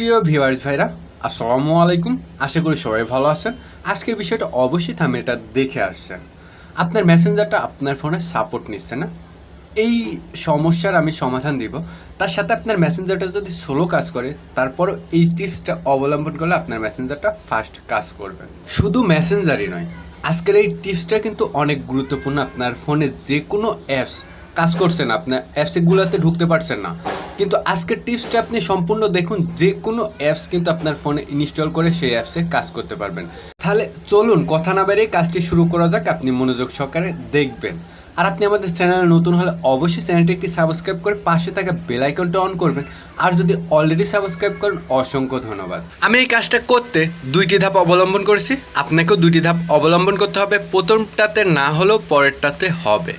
প্রিয় ভিউয়ার্স ভাইরা, আসসালামু আলাইকুম। আশা করি সবাই ভালো আছেন। আজকের বিষয়টা অবশ্যই থাম্বনেলটা দেখে আসছেন। আপনার মেসেঞ্জারটা আপনার ফোনে সাপোর্ট নিচ্ছে না, এই সমস্যার আমি সমাধান দিব। তার সাথে আপনার মেসেঞ্জারটা যদি স্লো কাজ করে, তারপরও এই টিপসটা অবলম্বন করলে আপনার মেসেঞ্জারটা ফাস্ট কাজ করবে। শুধু মেসেঞ্জারই নয়, আজকের এই টিপসটা কিন্তু অনেক গুরুত্বপূর্ণ। আপনার ফোনে যে কোনো অ্যাপস কাজ করছে না, আপনার অ্যাপসগুলোতে ঢুকতে পারছেন না, কিন্তু আজকের টিপসটা আপনি সম্পূর্ণ দেখুন। যে কোনো অ্যাপস কিন্তু আপনার ফোনে ইনস্টল করে সেই অ্যাপসে কাজ করতে পারবেন। তাহলে চলুন কথা না বেরিয়ে কাজটি শুরু করা যাক। আপনি মনোযোগ সহকারে দেখবেন। আর আপনি আমাদের চ্যানেলে নতুন হলে অবশ্যই চ্যানেলটি একটি সাবস্ক্রাইব করে পাশে থাকা বেল আইকনটা অন করবেন। আর যদি অলরেডি সাবস্ক্রাইব করেন, অসংখ্য ধন্যবাদ। আমি এই কাজটা করতে দুইটি ধাপ অবলম্বন করেছি, আপনাকেও দুইটি ধাপ অবলম্বন করতে হবে। প্রথমটাতে না হলেও পরেরটাতে হবে।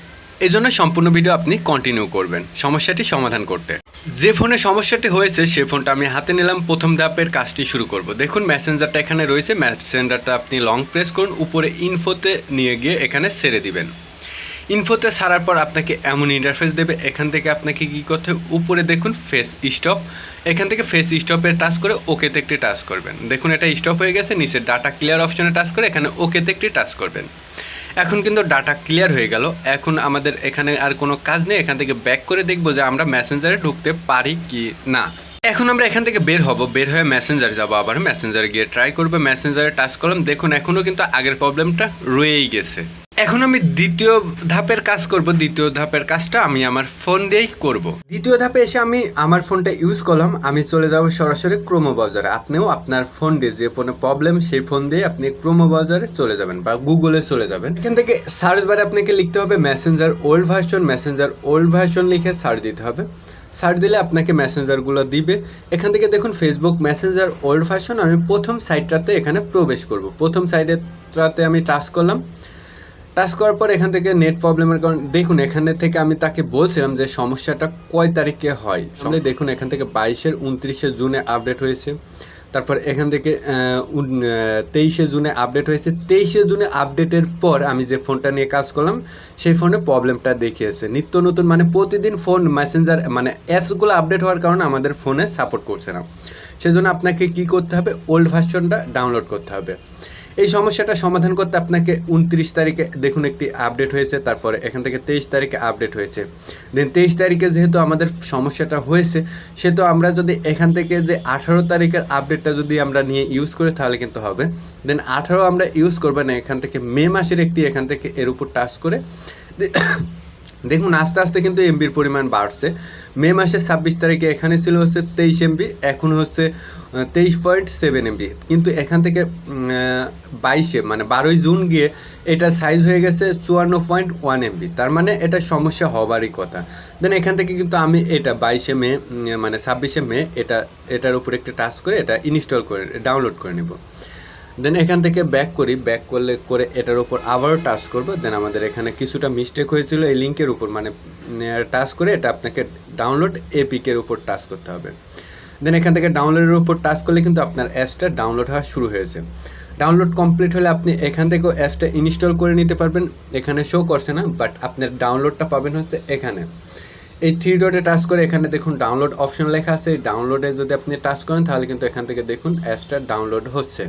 এই জন্য সম্পূর্ণ ভিডিও আপনি কন্টিনিউ করবেন সমস্যাটি সমাধান করতে। যে ফোনে সমস্যাটি হয়েছে সেই ফোনটা আমি হাতে নিলাম। প্রথম ধাপের কাজটি শুরু করব। দেখুন মেসেঞ্জারটা এখানে রয়েছে। মেসেঞ্জারটা আপনি লং প্রেস করুন, উপরে ইনফোতে নিয়ে গিয়ে এখানে ছেড়ে দিবেন। ইনফোতে ছাড়ার পর আপনাকে এমন ইন্টারফেস দেবে। এখান থেকে আপনাকে কী করতে হবে, উপরে দেখুন ফেস স্টপ, এখান থেকে ফেস স্টপে টাচ করে ওকেতে একটি টাচ করবেন। দেখুন এটা স্টপ হয়ে গেছে। নিচে ডাটা ক্লিয়ার অপশনে টাচ করে এখানে ওকেতে একটি টাচ করবেন। এখন কিন্তু ডাটা ক্লিয়ার হয়ে গেল। এখন আমাদের এখানে আর কোনো কাজ নেই। এখান থেকে ব্যাক করে দেখব যে আমরা মেসেঞ্জারে ঢুকতে পারি কি না। এখন আমরা এখান থেকে বের হব, বের হয়ে মেসেঞ্জারে যাবো। আবার মেসেঞ্জারে গিয়ে ট্রাই করবো। মেসেঞ্জারে টাচ করলাম, দেখুন এখনও কিন্তু আগের প্রবলেমটা রয়েই গেছে। এখন আমি দ্বিতীয় ধাপের কাজ করব। দ্বিতীয় ধাপের কাজটা আমি আমার ফোন দিয়েই করব। দ্বিতীয় ধাপে এসে আমি আমার ফোনটা ইউজ করলাম। আমি চলে যাব সরাসরি ক্রোম ব্রাউজারে। আপনিও আপনার ফোন দিয়ে যে ফোনে প্রবলেম সেই ফোন দিয়ে আপনি ক্রোম ব্রাউজারে চলে যাবেন বা গুগলে চলে যাবেন। এখান থেকে সার্চ বারে আপনাকে লিখতে হবে Messenger old version. Messenger old version লিখে সার্চ দিতে হবে। সার্চ দিলে আপনাকে মেসেঞ্জারগুলো দিবে। এখান থেকে দেখুন ফেসবুক মেসেঞ্জার ওল্ড ভার্সন। আমি প্রথম সাইটটাতে এখানে প্রবেশ করব। প্রথম সাইটটাতে আমি টাচ করলাম। টাচ করার পর এখান থেকে নেট প্রবলেমের কারণে দেখুন এখানে থেকে আমি তাকে বলছিলাম যে সমস্যাটা কয় তারিখে হয়। সঙ্গে দেখুন এখান থেকে 22-29 জুনে আপডেট হয়েছে। তারপর এখান থেকে 23 জুনে আপডেট হয়েছে। 23 জুনে আপডেটের পর আমি যে ফোনটা নিয়ে কাজ করলাম সেই ফোনে প্রবলেমটা দেখিয়েছে। নিত্য নতুন মানে প্রতিদিন ফোন মেসেঞ্জার মানে অ্যাপসগুলো আপডেট হওয়ার কারণে আমাদের ফোনে সাপোর্ট করছে না। সেজন্য আপনাকে কি করতে হবে, ওল্ড ভার্সনটা ডাউনলোড করতে হবে। এই সমস্যাটা সমাধান করতে আপনাকে 29 তারিখে দেখুন একটি আপডেট হয়েছে। তারপরে এখান থেকে 23 তারিখে আপডেট হয়েছে। দেন 23 তারিখে যেহেতু আমাদের সমস্যাটা হয়েছে, সেহেতু আমরা যদি এখান থেকে যে 18 তারিখের আপডেটটা যদি আমরা নিয়ে ইউজ করি তাহলে কিন্তু হবে। দেন 18 আমরা ইউজ করবো না। এখান থেকে মে মাসের একটি এখান থেকে এর উপর টাচ করে দেখুন আস্তে আস্তে কিন্তু এমবির পরিমাণ বাড়ছে। মে মাসের 26 তারিখে এখানে ছিল হচ্ছে 23 এমবি, এখন হচ্ছে 23.7 এমবি। কিন্তু এখান থেকে 12 জুন গিয়ে এটা সাইজ হয়ে গেছে 54.1 এমবি। তার মানে এটা সমস্যা হবারই কথা। দেন এখান থেকে কিন্তু আমি এটা 22 মে 26 মে এটার উপর একটা টাচ করে এটা ইনস্টল করে ডাউনলোড করে নেব। দেন এখান থেকে ব্যাক করে এটার উপর আবারও টাচ করব। দেন আমাদের এখানে কিছুটা মিস্টেক হয়েছিল এই লিঙ্কের উপর, টাচ করে এটা আপনাকে ডাউনলোড এপিকের উপর টাচ করতে হবে। দেন এখান থেকে ডাউনলোডের উপর টাচ করলে কিন্তু আপনার অ্যাপসটা ডাউনলোড হওয়া শুরু হয়েছে। ডাউনলোড কমপ্লিট হলে আপনি এখান থেকেও অ্যাপসটা ইনস্টল করে নিতে পারবেন। এখানে শো করছে না, বাট আপনার ডাউনলোডটা পাবেন হচ্ছে এখানে। এই 3 ডটে টাচ করে এখানে দেখুন ডাউনলোড অপশন লেখা আছে। এই ডাউনলোডে যদি আপনি টাচ করেন তাহলে কিন্তু এখান থেকে দেখুন অ্যাপসটা ডাউনলোড হচ্ছে।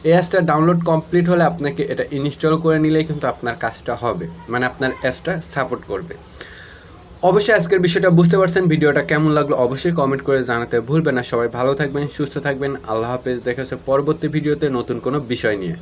এই অ্যাপসটা ডাউনলোড কমপ্লিট হলে আপনাকে এটা ইনস্টল করে নিলেই কিন্তু আপনার কাজটা হবে, আপনার অ্যাপসটা সাপোর্ট করবে। অবশ্যই আজকের বিষয়টা বুঝতে পারছেন। ভিডিওটা কেমন লাগলো অবশ্যই কমেন্ট করে জানাতে ভুলবেন না। সবাই ভালো থাকবেন, সুস্থ থাকবেন। আল্লাহ হাফেজ। দেখা হচ্ছে পরবর্তী ভিডিওতে নতুন কোনো বিষয় নিয়ে।